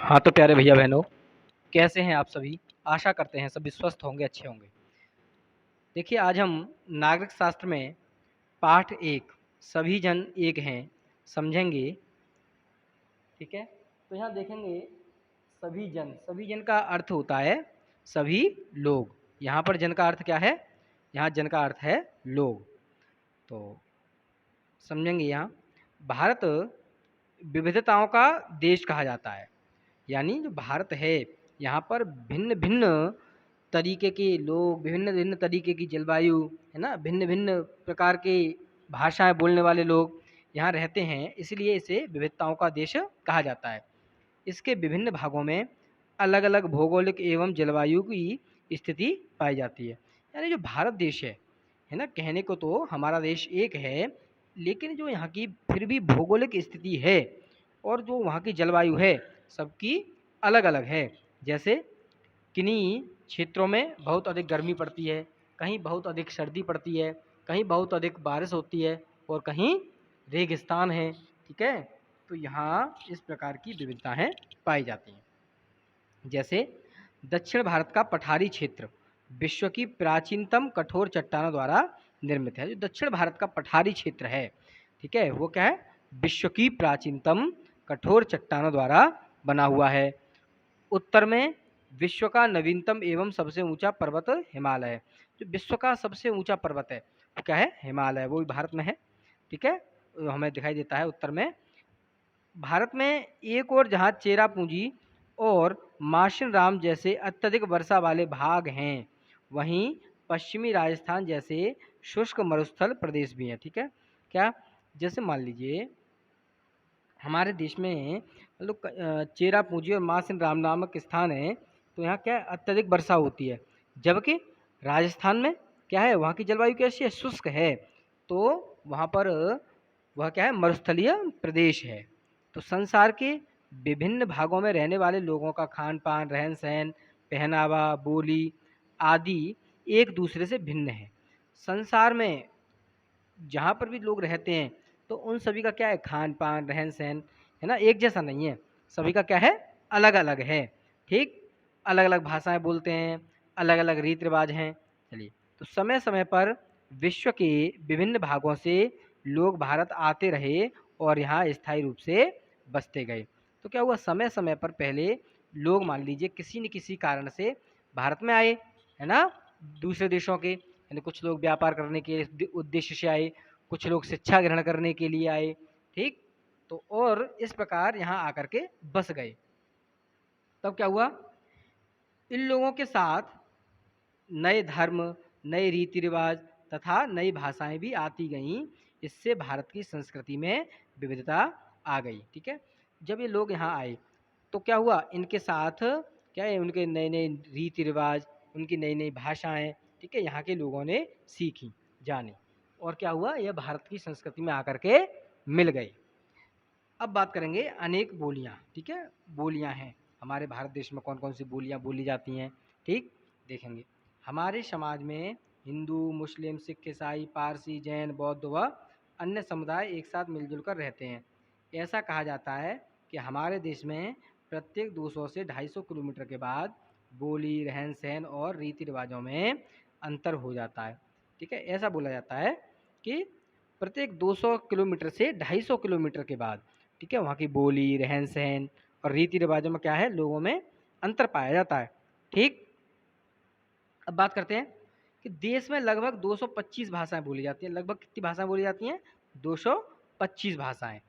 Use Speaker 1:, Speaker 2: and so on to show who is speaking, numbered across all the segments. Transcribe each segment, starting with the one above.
Speaker 1: हाँ, तो प्यारे भैया बहनों, कैसे हैं आप सभी? आशा करते हैं सभी स्वस्थ होंगे, अच्छे होंगे। देखिए, आज हम नागरिक शास्त्र में पाठ 1 सभी जन एक हैं, समझेंगे, ठीक है? तो यहाँ देखेंगे सभी जन का अर्थ होता है सभी लोग। यहाँ पर जन का अर्थ क्या है? यहाँ जन का अर्थ है लोग। तो समझेंगे यहाँ, भारत विविधताओं का देश कहा जाता है। यानी जो भारत है, यहाँ पर भिन्न-भिन्न तरीके के लोग, भिन्न-भिन्न तरीके की जलवायु, है ना? भिन्न-भिन्न प्रकार के भाषाएँ बोलने वाले लोग यहाँ रहते हैं, इसलिए इसे विविधताओं का देश कहा जाता है। इसके विभिन्न भागों में अलग-अलग भौगोलिक एवं जलवायु की स्थिति पाई जाती है। यानी जो भारत देश है ना? कहने को तो हमारा देश एक है, लेकिन जो यहाँ की फिर भी भौगोलिक स्थिति है और जो वहाँ की जलवायु है, सबकी अलग-अलग है। जैसे किन्हीं क्षेत्रों में बहुत अधिक गर्मी पड़ती है, कहीं बहुत अधिक सर्दी पड़ती है, कहीं बहुत अधिक बारिश होती है और कहीं रेगिस्तान है, ठीक है? तो यहाँ इस प्रकार की विविधताएँ पाई जाती हैं। जैसे दक्षिण भारत का पठारी क्षेत्र विश्व की प्राचीनतम कठोर चट्टानों द्वारा निर्मित है। जो दक्षिण भारत का पठारी क्षेत्र है, ठीक है, वो क्या है? विश्व की प्राचीनतम कठोर चट्टानों द्वारा बना हुआ है। उत्तर में विश्व का नवीनतम एवं सबसे ऊंचा पर्वत हिमालय है। जो विश्व का सबसे ऊंचा पर्वत है वो क्या है? हिमालय, वो भी भारत में है, ठीक है, हमें दिखाई देता है उत्तर में। भारत में एक और जहाँ चेरापूंजी और माशिन राम जैसे अत्यधिक वर्षा वाले भाग हैं, वहीं पश्चिमी राजस्थान जैसे शुष्क मरुस्थल प्रदेश भी हैं, ठीक है। क्या? जैसे मान लीजिए हमारे देश में मतलब चेरापूंजी और माशिन राम नामक स्थान है, तो यहाँ क्या है? अत्यधिक वर्षा होती है, जबकि राजस्थान में क्या है? वहाँ की जलवायु कैसी है? शुष्क है, तो वहाँ पर वह क्या है? मरुस्थलीय प्रदेश है। तो संसार के विभिन्न भागों में रहने वाले लोगों का खान-पान, रहन-सहन, पहनावा, बोली आदि एक दूसरे से भिन्न है। संसार में जहाँ पर भी लोग रहते हैं, तो उन सभी का क्या है? खान-पान, रहन-सहन, है ना? एक जैसा नहीं है, सभी का क्या है? अलग-अलग है, ठीक? अलग-अलग भाषाएँ बोलते हैं, अलग-अलग रीति-रिवाज हैं। चलिए, तो समय-समय पर विश्व के विभिन्न भागों से लोग भारत आते रहे और यहाँ स्थायी रूप से बसते गए। तो क्या हुआ? समय-समय पर पहले लोग मान लीजिए किसी न किसी कारण से भारत में आए, है ना? दूसरे देशों के, यानी कुछ लोग व्यापार करने के उद्देश्य से आए, कुछ लोग शिक्षा ग्रहण करने के लिए आए, ठीक? तो और इस प्रकार यहाँ आकर के बस गए। तब क्या हुआ? इन लोगों के साथ नए धर्म, नए रीति-रिवाज तथा नई भाषाएँ भी आती गईं। इससे भारत की संस्कृति में विविधता आ गई, ठीक है? जब ये लोग यहाँ आए, तो क्या हुआ? इनके साथ क्या है? उनके नए-नए रीति-रिवाज, उनकी नई-नई भाषाएँ, ठीक है? यहाँ के लोगों ने सीखी, जानी और क्या हुआ? यह भारत की संस्कृति में आकर के मिल गई। अब बात करेंगे अनेक बोलियाँ, ठीक है? बोलियाँ हैं, हमारे भारत देश में कौन-कौन सी बोलियाँ बोली जाती हैं, ठीक? देखेंगे। हमारे समाज में हिंदू, मुस्लिम, सिख, ईसाई, पारसी, जैन, बौद्ध व अन्य समुदाय एक साथ मिलजुल कर रहते हैं। ऐसा कहा जाता है कि हमारे देश में प्रत्येक 200 से 250 किलोमीटर के बाद बोली, रहन-सहन और रीति-रिवाजों में अंतर हो जाता है, ठीक है? ऐसा बोला जाता है कि प्रत्येक 200 किलोमीटर से 250 किलोमीटर के बाद, ठीक है, वहाँ की बोली, रहन-सहन और रीति-रिवाजों में क्या है? लोगों में अंतर पाया जाता है, ठीक? अब बात करते हैं कि देश में लगभग 225 भाषाएँ बोली जाती हैं। लगभग कितनी भाषाएँ बोली जाती हैं? 225 भाषाएँ,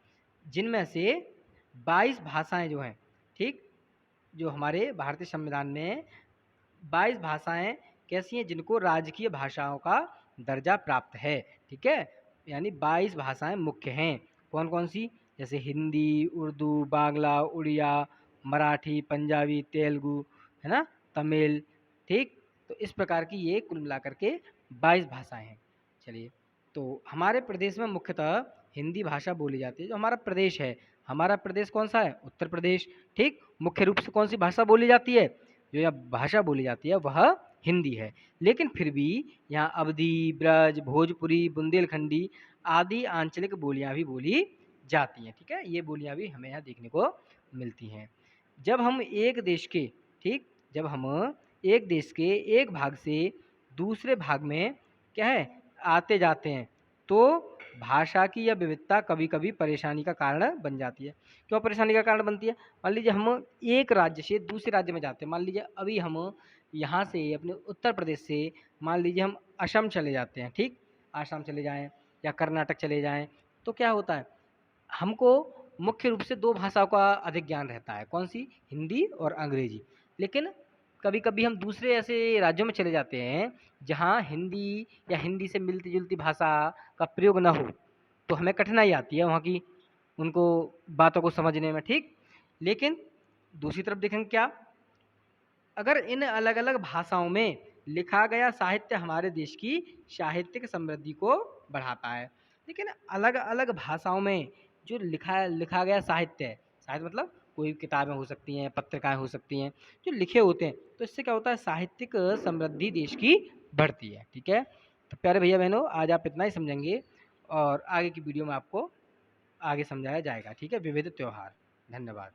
Speaker 1: जिनमें से 22 भाषाएँ जो हैं, ठीक? जो हमारे भारतीय संविधान में 22 भाषाएँ कैसी हैं? जिनको राजकीय भाषाओं का दर्जा प्राप्त है, ठीक है? यानी 22 भाषाएँ मुख्य हैं। कौन-कौन सी? जैसे हिंदी, उर्दू, बांग्ला, उड़िया, मराठी, पंजाबी, तेलुगु, है ना? तमिल, ठीक? तो इस प्रकार की ये कुल मिलाकर के 22 भाषाएँ हैं। चलिए, तो हमारे प्रदेश में मुख्यतः हिंदी भाषा बोली जाती है। जो हमारा प्रदेश है, हमारा प्रदेश कौन-सा है? उत्तर प्रदेश, ठीक? मुख्य रूप से कौन-सी भाषा बोली जाती है? जो यहाँ भाषा बोली जाती है वह हिंदी है। लेकिन फिर भी यहाँ अवधी, ब्रज, भोजपुरी, बुंदेलखंडी आदि आंचलिक बोलियाँ भी बोली जाती हैं, ठीक है? ये बोलियाँ भी हमें यहाँ देखने को मिलती हैं। जब हम एक देश के ठीक जब हम एक देश के एक भाग से दूसरे भाग में क्या है आते जाते हैं तो भाषा की यह विविधता कभी कभी परेशानी का कारण बन जाती है। क्यों परेशानी का कारण बनती है? मान लीजिए हम एक राज्य से दूसरे राज्य में जाते हैं। मान लीजिए अभी हम यहाँ से अपने उत्तर प्रदेश से मान लीजिए हम असम चले जाते हैं, ठीक, आसाम चले जाएं या कर्नाटक चले जाएं, तो क्या होता है हमको मुख्य रूप से 2 भाषाओं का अधिक ज्ञान रहता है, कौन-सी? हिंदी और अंग्रेजी। लेकिन कभी-कभी हम दूसरे ऐसे राज्यों में चले जाते हैं, जहाँ हिंदी या हिंदी से मिलती-जुलती भाषा का प्रयोग ना हो, तो हमें कठिनाई आती है वहाँ की उनको बातों को समझने में, ठीक? लेकिन दूसरी तरफ देखें क्या? अगर इन अलग-अलग भाषाओं में लिखा गया साहित्य हमारे देश की साहित्यिक समृद्धि को बढ़ाता है। लेकिन अलग-अलग भाषाओं में जो लिखा गया साहित्य है, साहित्य मतलब कोई किताबें हो सकती हैं, पत्रिकाएँ हो सकती हैं, जो लिखे होते हैं, तो इससे क्या होता है साहित्यिक समृद्धि देश की बढ़ती है, ठीक है? तो प्यारे भैया-बहनों आज आप इतना ही समझेंगे और आगे की वीडियो में आपको आगे समझाया जाएगा, ठीक है? विविध त्योहार। धन्यवाद।